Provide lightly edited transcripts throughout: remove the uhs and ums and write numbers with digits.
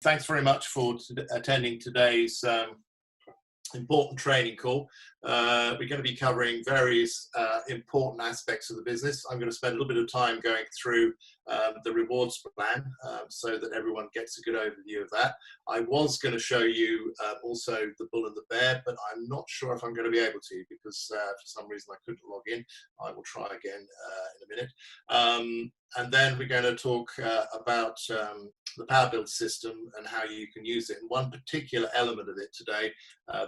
Thanks very much for attending today's important training call. We're going to be covering various important aspects of the business. I'm going to spend a little bit of time going through the rewards plan so that everyone gets a good overview of that. I was going to show you also the bull and the bear, but I'm not sure if I'm going to be able to because for some reason I couldn't log in. I will try again in a minute. And then we're going to talk about the power build system and how you can use it. And one particular element of it today,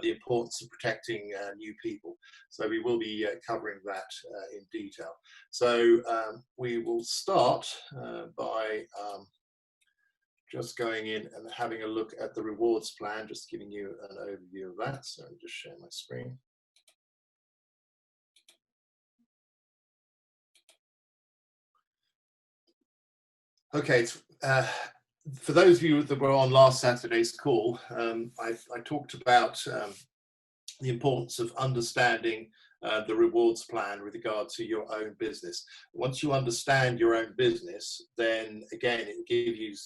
the importance of protecting new people. So we will be covering that in detail. So we will start by just going in and having a look at the rewards plan, just giving you an overview of that. So I'll just share my screen. Okay, for those of you that were on last Saturday's call, I talked about the importance of understanding the rewards plan with regard to your own business. Once you understand your own business, then again, it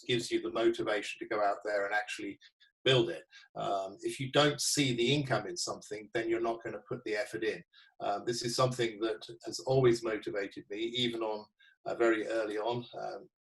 gives you the motivation to go out there and actually build it. If you don't see the income in something, then you're not going to put the effort in. This is something that has always motivated me, even on very early on.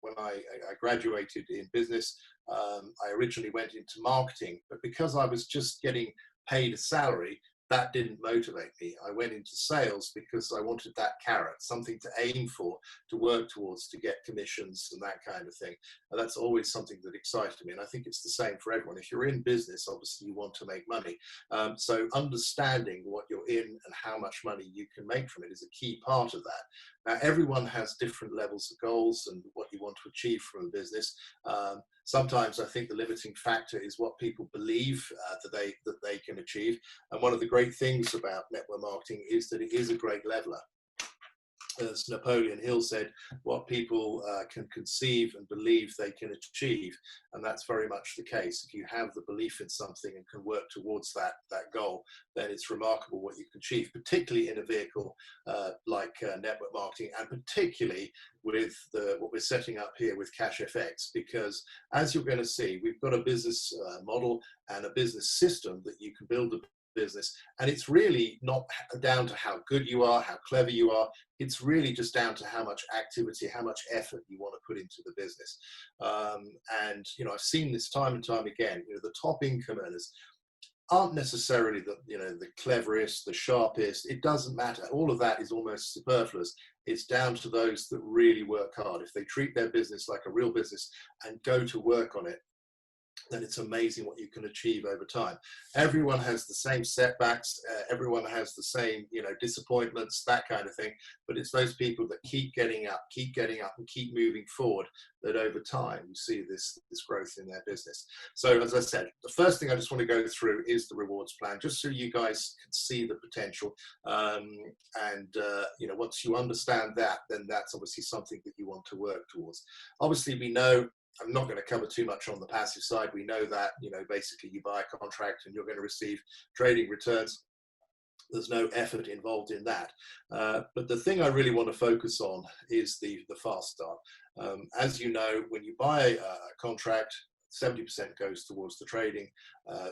When I graduated in business, I originally went into marketing, but because I was just getting paid a salary, that didn't motivate me. I went into sales because I wanted that carrot, something to aim for, to work towards, to get commissions and that kind of thing. And that's always something that excited me. And I think it's the same for everyone. If you're in business, obviously you want to make money. So understanding what you're in and how much money you can make from it is a key part of that. Now, everyone has different levels of goals and what you want to achieve from a business. Sometimes I think the limiting factor is what people believe that they can achieve. And one of the great things about network marketing is that it is a great leveler. As Napoleon Hill said, what people can conceive and believe they can achieve, and that's very much the case. If you have the belief in something and can work towards that goal, then it's remarkable what you can achieve, particularly in a vehicle like network marketing, and particularly with what we're setting up here with CashFX, because as you're going to see, we've got a business model and a business system that you can build a business, and it's really not down to how good you are, how clever you are. It's really just down to how much activity, how much effort you want to put into the business. And I've seen this time and time again. The top income earners aren't necessarily the cleverest, the sharpest. It doesn't matter. All of that is almost superfluous. It's down to those that really work hard. If they treat their business like a real business and go to work on it, then it's amazing what you can achieve over time. Everyone has the same setbacks, everyone has the same disappointments, that kind of thing, but it's those people that keep getting up and keep moving forward that over time you see this growth in their business. So as I said, the first thing I just want to go through is the rewards plan, just so you guys can see the potential. Once you understand that, then that's obviously something that you want to work towards. Obviously, we know, I'm not going to cover too much on the passive side. We know that, basically you buy a contract and you're going to receive trading returns. There's no effort involved in that. But the thing I really want to focus on is the fast start. As you know, when you buy a contract, 70% goes towards the trading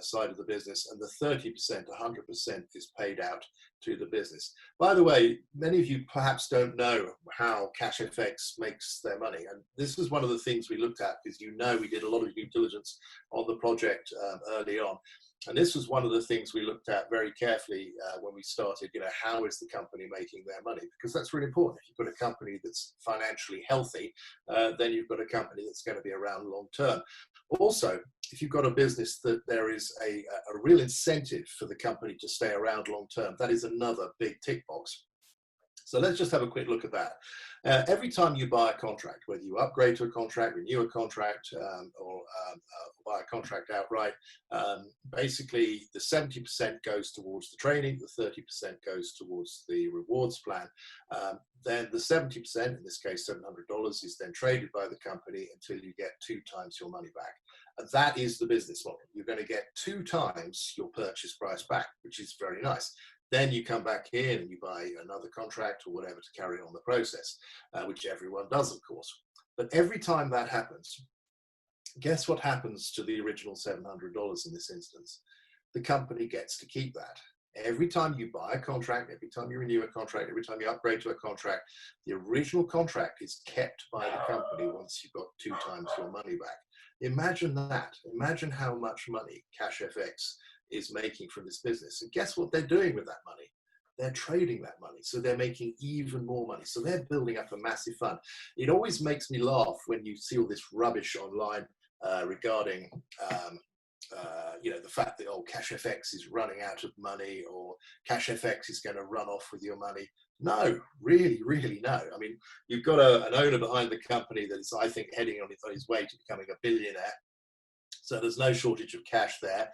side of the business, and the 30%, 100% is paid out to the business. By the way, many of you perhaps don't know how CashFX makes their money, and this was one of the things we looked at, because we did a lot of due diligence on the project early on. And this was one of the things we looked at very carefully when we started, how is the company making their money? Because that's really important. If you've got a company that's financially healthy, then you've got a company that's going to be around long term. Also, if you've got a business that there is a real incentive for the company to stay around long term, that is another big tick box. So let's just have a quick look at that. Every time you buy a contract, whether you upgrade to a contract, renew a contract, or buy a contract outright, basically the 70% goes towards the training, the 30% goes towards the rewards plan. Then the 70%, in this case $700, is then traded by the company until you get 2 times your money back. And that is the business model. You're going to get 2 times your purchase price back, which is very nice. Then you come back in and you buy another contract or whatever to carry on the process, which everyone does, of course. But every time that happens, Guess what happens to the original $700 in this instance? The company gets to keep that. Every time you buy a contract, every time you renew a contract, every time you upgrade to a contract, the original contract is kept by the company once you've got 2 times your money back. Imagine that. Imagine how much money CashFX is making from this business. And guess what they're doing with that money? They're trading that money. So they're making even more money. So they're building up a massive fund. It always makes me laugh when you see all this rubbish online regarding the fact that, oh, CashFX is running out of money, or CashFX is going to run off with your money. No, really, really no. I mean, you've got an owner behind the company that is, I think, heading on his way to becoming a billionaire. So there's no shortage of cash there.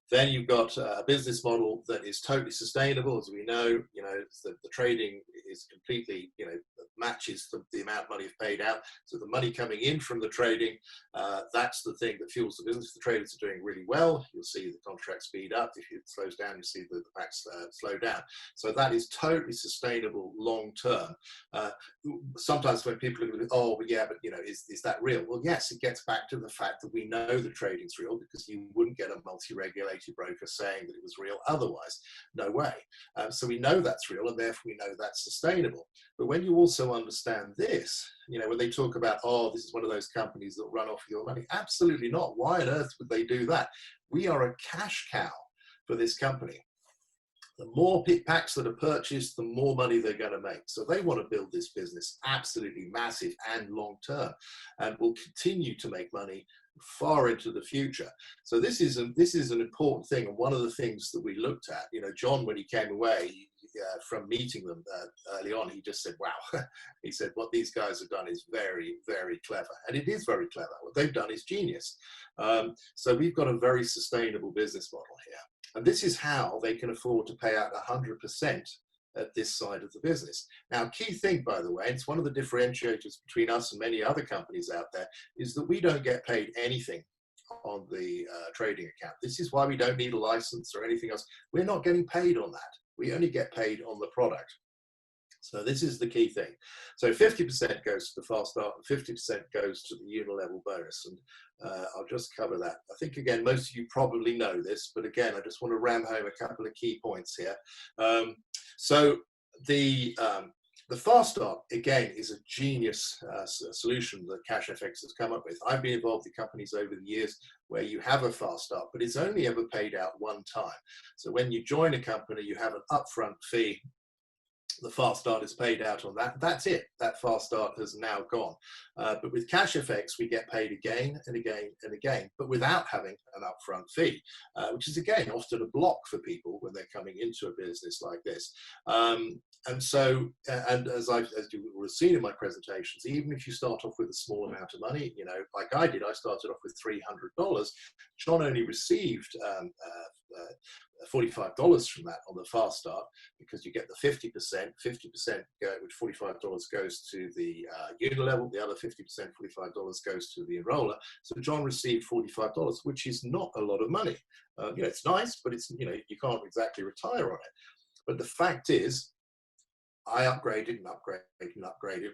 Then you've got a business model that is totally sustainable. As we know, the trading is completely, matches the amount of money you've paid out. So the money coming in from the trading, that's the thing that fuels the business. The traders are doing really well. You'll see the contract speed up. If it slows down, you see the backs slow down. So that is totally sustainable long term. Sometimes when people are going to, oh, yeah, but is that real? Well, yes, it gets back to the fact that we know the trading's real, because you wouldn't get a multi-regulated broker saying that it was real otherwise. No way. So we know that's real, and therefore we know that's sustainable. But when you also understand this, when they talk about, oh, this is one of those companies that run off your money, absolutely not. Why on earth would they do that? We are a cash cow for this company. The more packs that are purchased, the more money they're going to make. So they want to build this business absolutely massive and long term, and will continue to make money far into the future. So this is an important thing, and one of the things that we looked at. John, when he came away from meeting them early on, he just said, wow. He said, what these guys have done is very, very clever. And it is very clever. What they've done is genius. So we've got a very sustainable business model here. And this is how they can afford to pay out 100% at this side of the business. Now, key thing, by the way, it's one of the differentiators between us and many other companies out there, is that we don't get paid anything on the trading account. This is why we don't need a license or anything else. We're not getting paid on that. We only get paid on the product. So this is the key thing. So 50% goes to the fast start, and 50% goes to the unilevel bonus. And I'll just cover that. I think, again, most of you probably know this, but again, I just want to ram home a couple of key points here. So the fast start, again, is a genius solution that CashFX has come up with. I've been involved in companies over the years where you have a fast start, but it's only ever paid out one time. So when you join a company, you have an upfront fee. The fast start is paid out on that. That's it. That fast start has now gone. But with CashFX, we get paid again and again and again, but without having an upfront fee, which is, again, often a block for people when they're coming into a business like this. And so, and as you will have seen in my presentations, even if you start off with a small amount of money, like I did, I started off with $300. John only received $45 from that on the fast start, because you get the 50%, which $45 goes to the unilevel, the other 50%, $45 goes to the enroller. So John received $45, which is not a lot of money. It's nice, but it's, you can't exactly retire on it. But the fact is, I upgraded and upgraded and upgraded.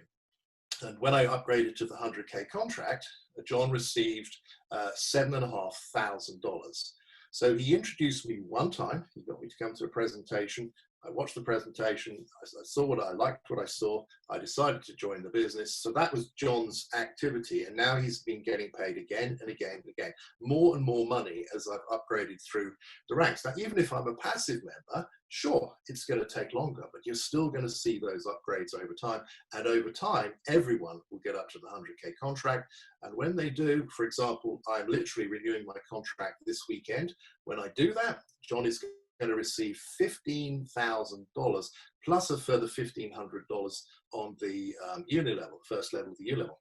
And when I upgraded to the 100K contract, John received $7,500. So he introduced me one time. He got me to come to a presentation. I watched the presentation. I saw what I liked, what I saw. I decided to join the business. So that was John's activity. And now he's been getting paid again and again and again, more and more money as I've upgraded through the ranks. Now, even if I'm a passive member, sure, it's going to take longer, but you're still going to see those upgrades over time. And over time, everyone will get up to the 100K contract. And when they do, for example, I'm literally renewing my contract this weekend. When I do that, John is going to receive $15,000 plus a further $1,500 on the unilevel, first level of the unilevel.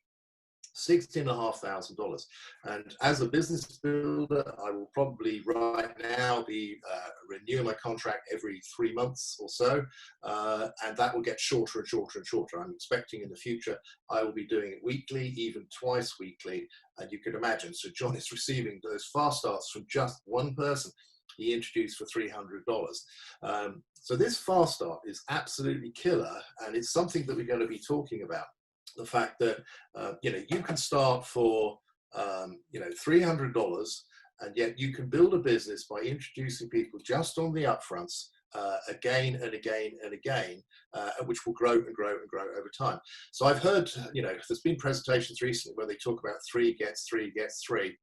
$16,500. And as a business builder, I will probably right now be renewing my contract every 3 months or so, and that will get shorter and shorter and shorter. I'm expecting in the future I will be doing it weekly, even twice weekly, and you can imagine. So John is receiving those fast starts from just one person he introduced for $300. So this fast start is absolutely killer, and it's something that we're going to be talking about. The fact that you can start for $300, and yet you can build a business by introducing people just on the upfronts, again and again and again, which will grow and grow and grow over time. So I've heard, there's been presentations recently where they talk about three gets three gets three.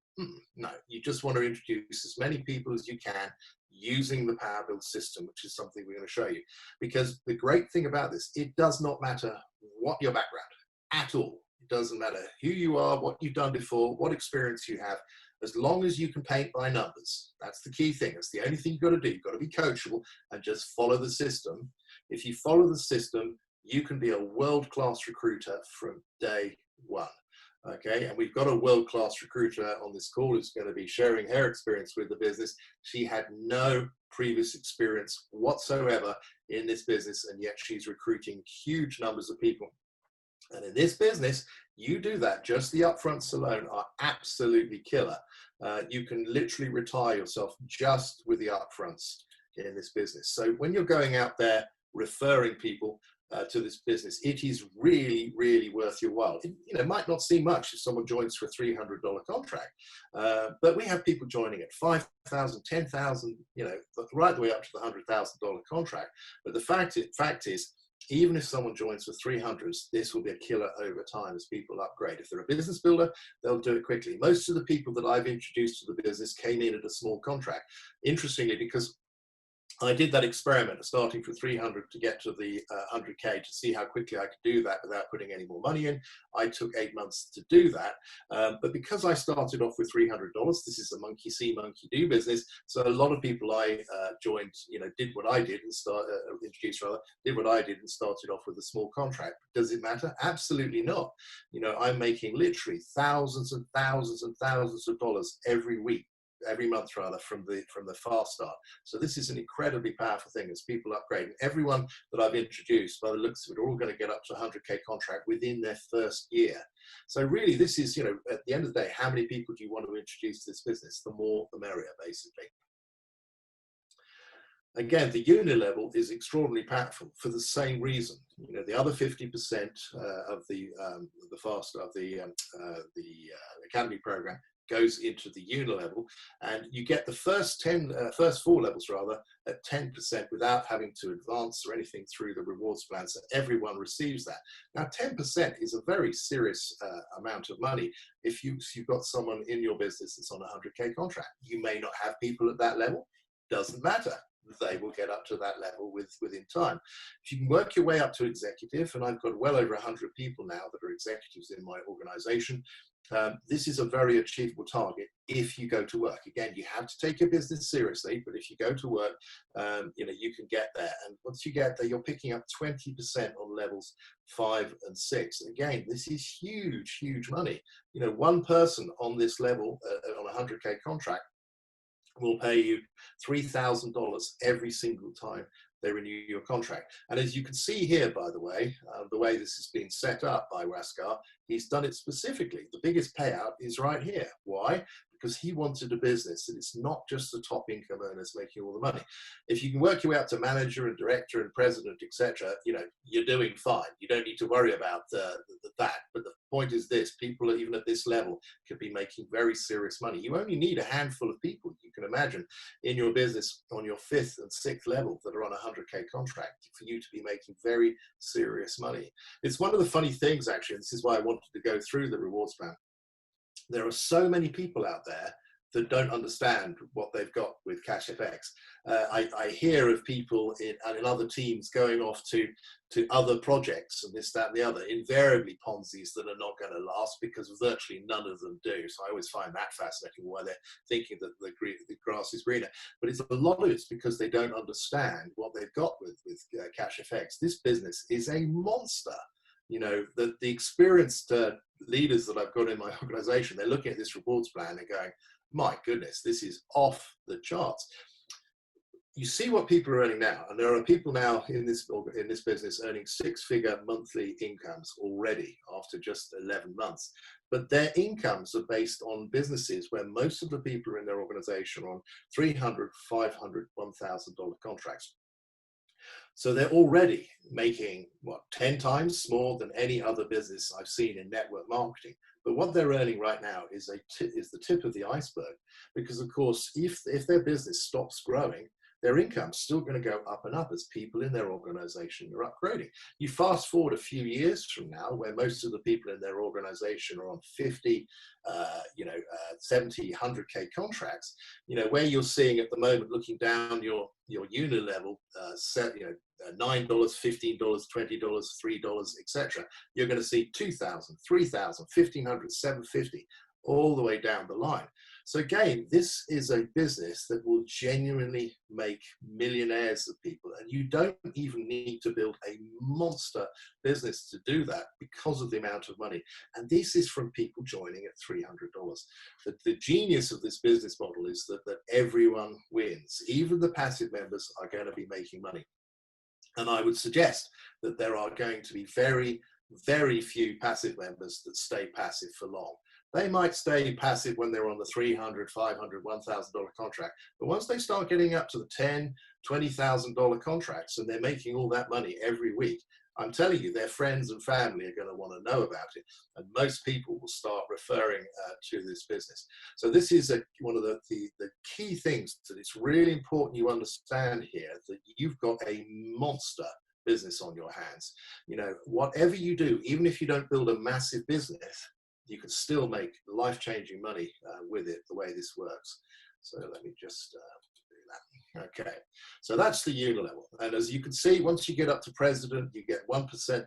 No, you just want to introduce as many people as you can using the Power Build system, which is something we're going to show you. Because the great thing about this, it does not matter what your background at all. It doesn't matter who you are, what you've done before, what experience you have, as long as you can paint by numbers. That's the key thing. It's the only thing you've got to do. You've got to be coachable and just follow the system. If you follow the system, you can be a world-class recruiter from day one. Okay, and we've got a world-class recruiter on this call who's going to be sharing her experience with the business. She had no previous experience whatsoever in this business, and yet she's recruiting huge numbers of people. And in this business, you do that. Just the upfronts alone are absolutely killer. You can literally retire yourself just with the upfronts in this business. So when you're going out there referring people to this business, it is really, really worth your while. It might not seem much if someone joins for a $300 contract, but we have people joining at $5,000, $10,000, right the way up to the $100,000 contract. But the fact is, even if someone joins for 300s, this will be a killer over time as people upgrade. If they're a business builder, they'll do it quickly. Most of the people that I've introduced to the business came in at a small contract. Interestingly, because I did that experiment of starting for 300 to get to the 100K to see how quickly I could do that without putting any more money in. I took 8 months to do that. But because I started off with $300, this is a monkey see, monkey do business. So a lot of people I joined, did what I did and did what I did and started off with a small contract. Does it matter? Absolutely not. I'm making literally thousands and thousands and thousands of dollars every month from the fast start. So this is an incredibly powerful thing as people upgrade. And everyone that I've introduced, by the looks of it, are all going to get up to a 100K contract within their first year. So really, this is, at the end of the day, how many people do you want to introduce to this business? The more, the merrier, basically. Again, the unit level is extraordinarily powerful for the same reason. The other 50% of the academy program goes into the uni level, and you get the first 4 levels at 10% without having to advance or anything through the rewards plan. So everyone receives that. Now, 10% is a very serious amount of money. If you've got someone in your business that's on a 100K contract, you may not have people at that level. Doesn't matter. They will get up to that level within time. If you can work your way up to executive, and I've got well over 100 people now that are executives in my organization, this is a very achievable target if you go to work. Again, you have to take your business seriously, but if you go to work, you can get there. And once you get there, you're picking up 20% on levels 5 and 6. Again, this is huge, huge money. One person on this level on a 100K contract will pay you $3,000 every single time they renew your contract. And as you can see here, by the way this has been set up by Raskar, he's done it specifically. The biggest payout is right here. Why? Because he wanted a business that it's not just the top income earners making all the money. If you can work your way up to manager and director and president, etc., you're doing fine. You don't need to worry about that. But the point is this: people, even at this level, could be making very serious money. You only need a handful of people, you can imagine, in your business on your 5th and 6th level that are on a 100K contract for you to be making very serious money. It's one of the funny things, actually, and this is why I wanted to go through the rewards plan. There are so many people out there that don't understand what they've got with CashFX. I hear of people in other teams going off to other projects and this, that, and the other, invariably Ponzi's that are not going to last, because virtually none of them do. So I always find that fascinating, why they're thinking that the grass is greener. But a lot of it's because they don't understand what they've got with CashFX. This business is a monster. The experienced leaders that I've got in my organization, they're looking at this rewards plan and going, my goodness, this is off the charts. You see what people are earning now, and there are people now in this business earning 6-figure monthly incomes already after just 11 months. But their incomes are based on businesses where most of the people in their organization are on $300, $500, $1,000 contracts. So they're already making, 10 times more than any other business I've seen in network marketing. But what they're earning right now is the tip of the iceberg, because of course, if their business stops growing, their income's still going to go up and up as people in their organization are upgrading. You fast forward a few years from now, where most of the people in their organization are on 50, 70, 100K contracts, where you're seeing at the moment, looking down your unit level, $9, $15, $20, $3, etc. You're going to see 2,000, 3,000, 1,500, 750, all the way down the line. So again, this is a business that will genuinely make millionaires of people, and you don't even need to build a monster business to do that because of the amount of money. And this is from people joining at $300. The genius of this business model is that everyone wins. Even the passive members are going to be making money. And I would suggest that there are going to be very, very few passive members that stay passive for long. They might stay passive when they're on the $300, $500, $1,000 contract. But once they start getting up to the $10,000, $20,000 contracts and they're making all that money every week, I'm telling you, their friends and family are going to want to know about it. And most people will start referring to this business. So this is one of the key things that it's really important you understand here, that you've got a monster business on your hands. Whatever you do, even if you don't build a massive business, you can still make life-changing money with it, the way this works. So let me just do that. Okay, so that's the unit level. And as you can see, once you get up to president, you get 1%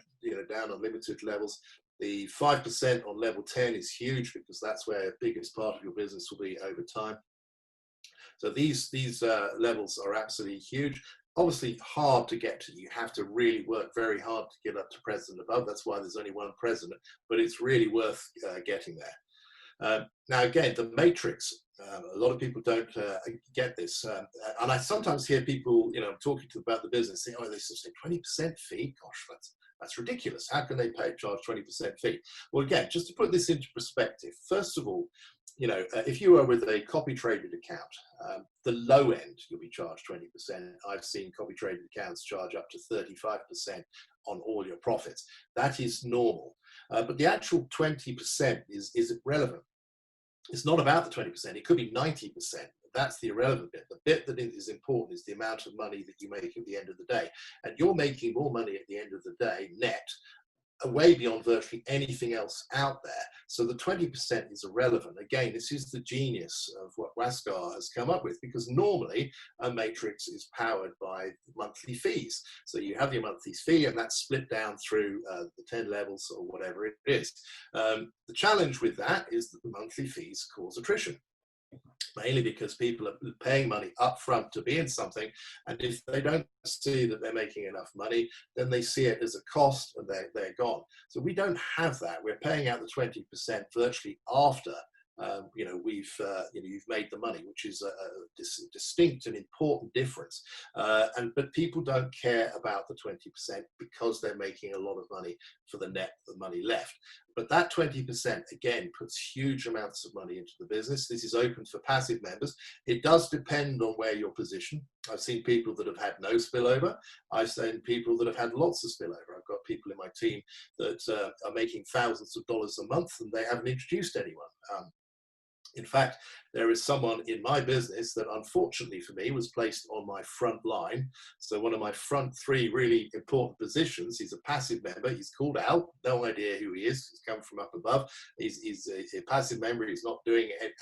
down on limited levels. The 5% on level 10 is huge, because that's where the biggest part of your business will be over time. So these levels are absolutely huge. Obviously hard to get to. You have to really work very hard to get up to president above. That's why there's only one president, but it's really worth getting there. Now again, the matrix, a lot of people don't get this. And I sometimes hear people, talking about the business, saying, oh, they say 20% fee. Gosh, that's ridiculous. How can they charge 20% fee? Well, again, just to put this into perspective, first of all, if you are with a copy traded account, the low end, you'll be charged 20%. I've seen copy traded accounts charge up to 35% on all your profits. That is normal. But the actual 20% is irrelevant. It's not about the 20%. It could be 90%. That's the irrelevant bit. The bit that is important is the amount of money that you make at the end of the day. And you're making more money at the end of the day, net, way beyond virtually anything else out there. So the 20% is irrelevant. Again, this is the genius of what Raskar has come up with, because normally a matrix is powered by monthly fees. So you have your monthly fee, and that's split down through the 10 levels or whatever it is. The challenge with that is that the monthly fees cause attrition, mainly because people are paying money up front to be in something, and if they don't see that they're making enough money, then they see it as a cost and they're gone. So we don't have that. We're paying out the 20% virtually after you've made the money, which is a distinct and important difference. But people don't care about the 20% because they're making a lot of money for the money left. But that 20%, again, puts huge amounts of money into the business. This is open for passive members. It does depend on where you're positioned. I've seen people that have had no spillover. I've seen people that have had lots of spillover. I've got people in my team that are making thousands of dollars a month, and they haven't introduced anyone. In fact, there is someone in my business that, unfortunately for me, was placed on my front line. So one of my front three really important positions, he's a passive member. He's called Al. No idea who he is. He's come from up above. He's a passive member. He's not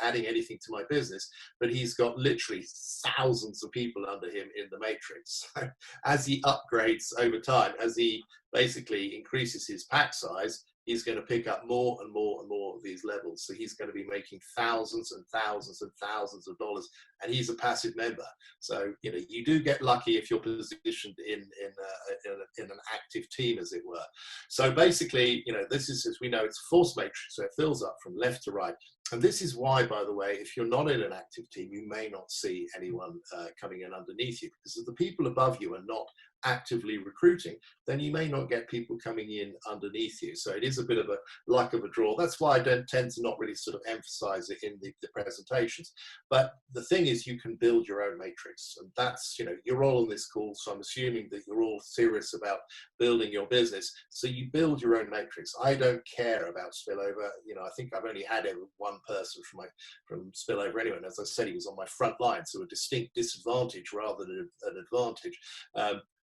adding anything to my business, but he's got literally thousands of people under him in the matrix. So as he upgrades over time, as he basically increases his pack size, he's going to pick up more and more and more of these levels. So he's going to be making thousands and thousands and thousands of dollars, and he's a passive member. So, you do get lucky if you're positioned in an active team, as it were. So basically, this is, as we know, it's a force matrix. So it fills up from left to right. And this is why, by the way, if you're not in an active team, you may not see anyone coming in underneath you, because if the people above you are not actively recruiting, then you may not get people coming in underneath you. So it is a bit of a luck of a draw. That's why I don't tend to not really sort of emphasize it in the presentations. But the thing is, you can build your own matrix, and that's, you know, you're all on this call, so I'm assuming that you're all serious about building your business. So you build your own matrix. I don't care about spillover. You know, I think I've only had one person from spillover anyway. And as I said, he was on my front line, so a distinct disadvantage rather than an advantage.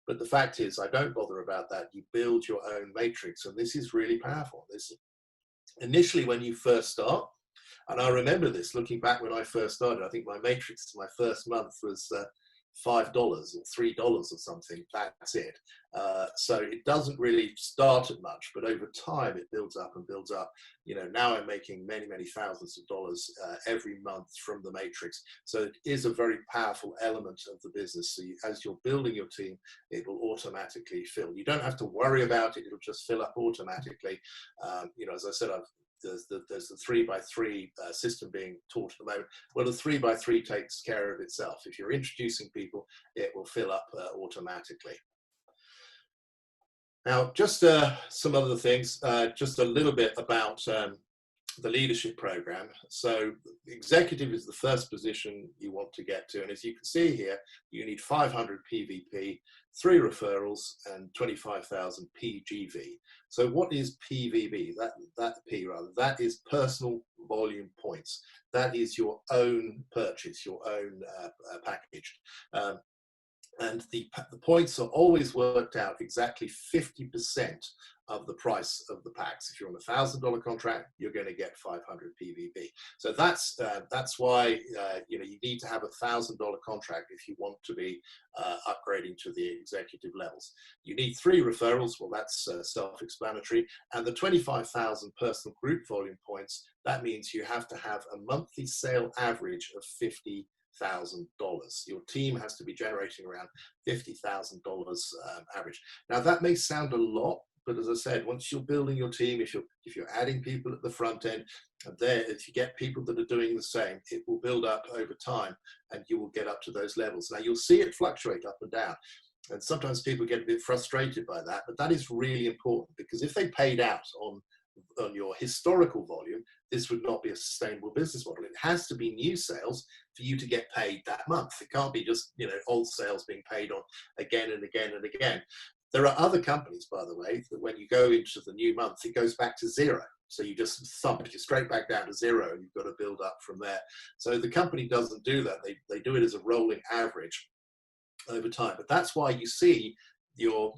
But the fact is, I don't bother about that. You build your own matrix, and this is really powerful. This initially, when you first start, and I remember this looking back when I first started, I think my matrix my first month was $5 or $3 or something. That's it. So it doesn't really start at much, but over time it builds up and builds up. You know, now I'm making many, many thousands of dollars every month from the matrix. So it is a very powerful element of the business. So as you're building your team, it will automatically fill. You don't have to worry about it. It'll just fill up automatically. You know, as I said, there's the 3x3 system being taught at the moment. Well, the 3x3 takes care of itself. If you're introducing people, it will fill up automatically. Now, just some other things, just a little bit about the leadership program. So executive is the first position you want to get to. And as you can see here, you need 500 PVP, 3 referrals, and 25,000 PGV. So what is PVB? That is personal volume points. That is your own purchase, your own package. And the points are always worked out exactly 50% of the price of the packs. If you're on a $1,000 contract, you're going to get 500 PVB. So that's why you know, you need to have a $1,000 contract if you want to be upgrading to the executive levels. You need 3 referrals. Well, that's self-explanatory. And the 25,000 personal group volume points, that means you have to have a monthly sale average of $50,000. Your team has to be generating around $50,000 average. Now that may sound a lot, but as I said, once you're building your team, if you're adding people at the front end, and there, if you get people that are doing the same, it will build up over time, and you will get up to those levels. Now you'll see it fluctuate up and down, and sometimes people get a bit frustrated by that, but that is really important, because if they paid out on your historical volume, this would not be a sustainable business model. It has to be new sales for you to get paid that month. It can't be just, you know, old sales being paid on again and again and again. There are other companies, by the way, that when you go into the new month, it goes back to 0. So you just thump it straight back down to 0, and you've got to build up from there. So the company doesn't do that. They do it as a rolling average over time. But that's why you see your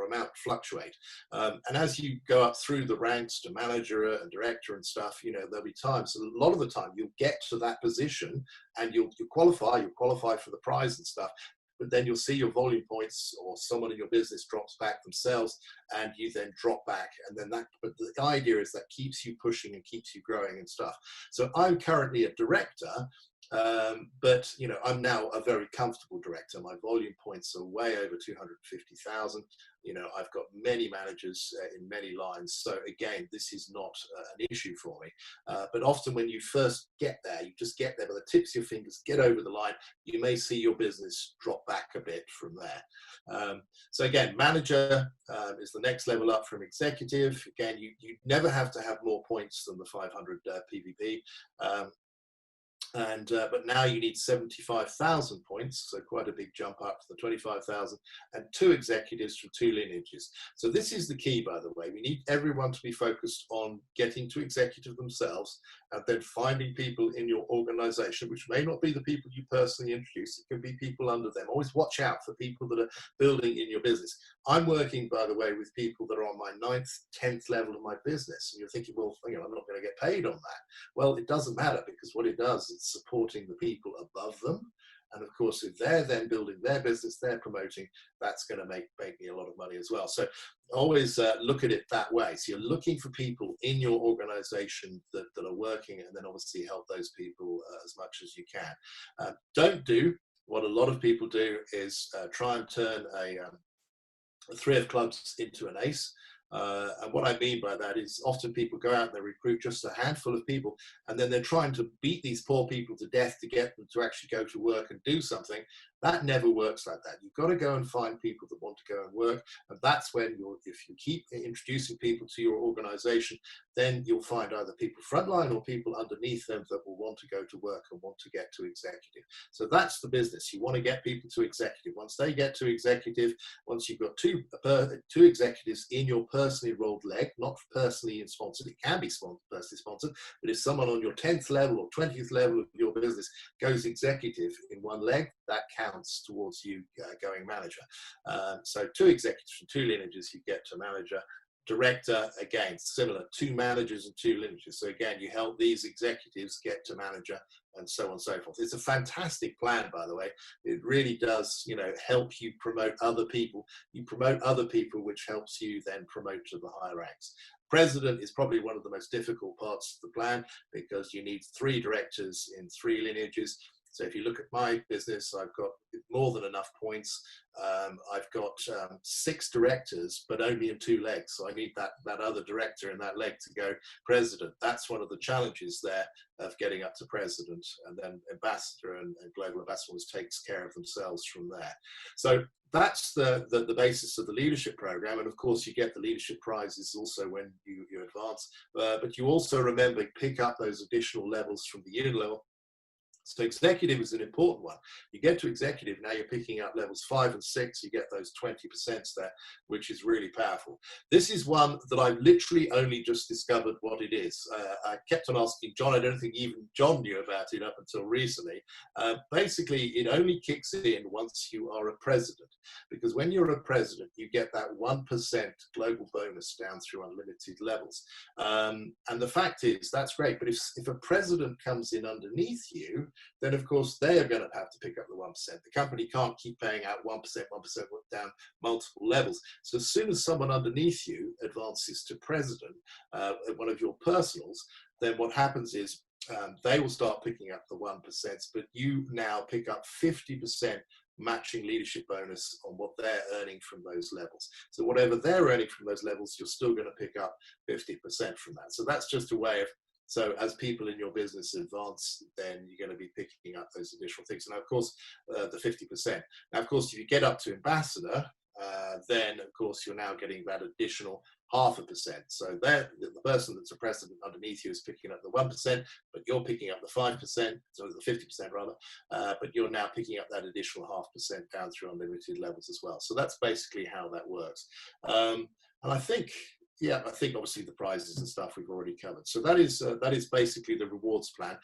amount fluctuate. And as you go up through the ranks to manager and director and stuff, you know, there'll be times, a lot of the time, you'll get to that position and you'll qualify for the prize and stuff. But then you'll see your volume points, or someone in your business drops back themselves, and you then drop back. And then but the idea is that keeps you pushing and keeps you growing and stuff. So I'm currently a director, but you know, I'm now a very comfortable director. My volume points are way over 250,000. You know, I've got many managers in many lines. So again, this is not an issue for me. But often when you first get there, you just get there by the tips of your fingers, get over the line. You may see your business drop back a bit from there. So again, manager is the next level up from executive. Again, you never have to have more points than the 500 PVP. But now you need 75,000 points, so quite a big jump up to the 25,000, and 2 executives from 2 lineages. So this is the key, by the way. We need everyone to be focused on getting to executive themselves, and then finding people in your organization, which may not be the people you personally introduce. It can be people under them. Always watch out for people that are building in your business. I'm working, by the way, with people that are on my 9th, 10th level of my business. And you're thinking, well, you know, I'm not going to get paid on that. Well, it doesn't matter, because what it does is supporting the people above them. And of course, if they're then building their business, they're promoting, that's going to make me a lot of money as well. So always look at it that way. So you're looking for people in your organization that are working, and then obviously help those people as much as you can. Don't do what a lot of people do, is try and turn a 3 of clubs into an ace. And what I mean by that is often people go out and they recruit just a handful of people, and then they're trying to beat these poor people to death to get them to actually go to work and do something. That never works like that. You've got to go and find people that want to go and work. And that's when if you keep introducing people to your organization, then you'll find either people frontline or people underneath them that will want to go to work and want to get to executive. So that's the business. You want to get people to executive. Once they get to executive, once you've got two executives in your personally rolled leg, not personally sponsored, it can be personally sponsored, but if someone on your 10th level or 20th level of your business goes executive in one leg, that counts towards you going manager. So two executives from two lineages, you get to manager. Director, again, similar, two managers and two lineages. So again, you help these executives get to manager and so on and so forth. It's a fantastic plan, by the way. It really does, help you promote other people. You promote other people, which helps you then promote to the higher ranks. President is probably one of the most difficult parts of the plan because you need 3 directors in 3 lineages. So if you look at my business, I've got more than enough points. I've got 6 directors, but only in 2 legs. So I need that other director in that leg to go president. That's one of the challenges there of getting up to president, and then ambassador and global ambassador takes care of themselves from there. So that's the basis of the leadership program. And of course, you get the leadership prizes also when you advance, but you also remember, pick up those additional levels from the unit level. So executive is an important one. You get to executive, now you're picking up levels 5 and 6, you get those 20% there, which is really powerful. This is one that I've literally only just discovered what it is. I kept on asking John, I don't think even John knew about it up until recently. Basically, it only kicks in once you are a president, because when you're a president, you get that 1% global bonus down through unlimited levels. And the fact is, that's great, but if a president comes in underneath you, then of course they are going to have to pick up the 1%. The company can't keep paying out 1%, 1% down multiple levels. So as soon as someone underneath you advances to president, one of your personals, then what happens is they will start picking up the 1%, but you now pick up 50% matching leadership bonus on what they're earning from those levels. So whatever they're earning from those levels, you're still going to pick up 50% from that. So that's just a way of, so as people in your business advance, then you're going to be picking up those additional things. And of course, the 50%. Now, of course, if you get up to ambassador, then of course you're now getting that additional 0.5%. So the person that's a president underneath you is picking up the 1%, but you're picking up the 5%, so the 50% rather, but you're now picking up that additional 0.5% down through unlimited levels as well. So that's basically how that works. And I think obviously the prizes and stuff we've already covered. So that is basically the rewards plan.